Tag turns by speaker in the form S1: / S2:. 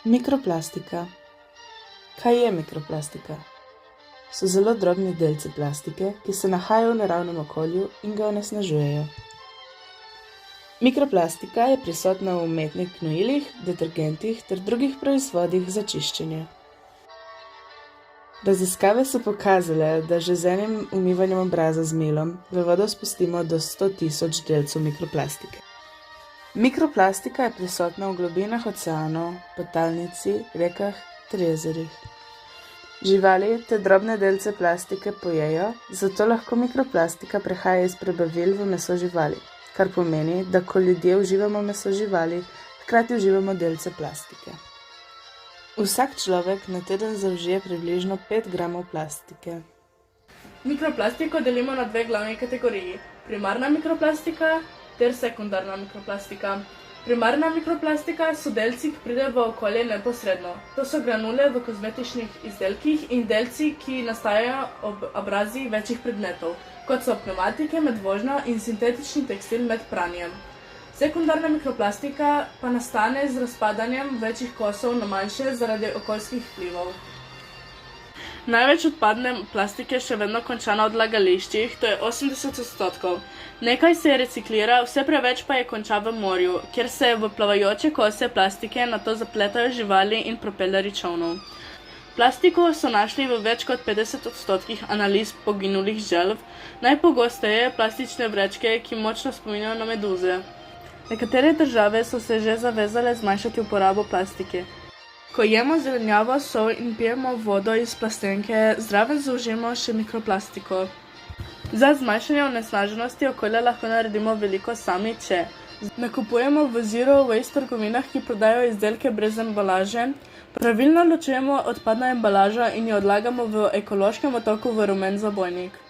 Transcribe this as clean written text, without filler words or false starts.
S1: Mikroplastika. Kaj je mikroplastika? So zelo drobni delci plastike, ki se nahajajo v naravnem okolju in ga onesnažujejo. Mikroplastika je prisotna v umetnih gnojilih, detergentih ter drugih proizvodih za čiščenje. Raziskave so pokazale, da že z enim umivanjem obraza z milom v vodo spustimo do 100.000 delcev mikroplastike. Mikroplastika je prisotna v globinah oceanov, podtalnici, rekah ter jezerih. Živali te drobne delce plastike pojejo, zato lahko mikroplastika prehaja iz prebavil v meso živali, kar pomeni, da ko ljudje uživamo meso živali, hkrati uživamo delce plastike. Vsak človek na teden zaužije približno 5 gramov plastike.
S2: Mikroplastiko delimo na dve glavni kategoriji: primarna mikroplastika ter sekundarna mikroplastika. Primarna mikroplastika so delci, ki pridejo v okolje neposredno. To so granule v kozmetičnih izdelkih in delci, ki nastajajo ob abraziji večjih predmetov, kot so pnevmatike med vožnjo in sintetični tekstil med pranjem. Sekundarna mikroplastika pa nastane z razpadanjem večjih kosov na manjše zaradi okoljskih vplivov. Največ odpadne plastike še vedno konča na odlagališčih, to je 80%. Nekaj se reciklira, vse preveč pa je konča v morju, kjer se v plavajoče kose plastike nato zapletajo živali in propelerji čolnov. Plastiko so našli v več kot 50% analiz poginulih želv, najpogosteje plastične vrečke, ki močno spominjajo na meduze. Nekatere države so se že zavezale zmanjšati uporabo plastike. Ko jemo zelenjavo, sol in pijemo vodo iz plastenke, zraven zaužijemo še mikroplastiko. Za zmanjšanje onesnaženosti okolja lahko naredimo veliko sami, če nakupujemo v zero waste trgovinah, ki prodajajo izdelke brez embalaže, pravilno ločujemo odpadno embalažo in jo odlagamo v ekološkem odtoku v rumen zabojnik.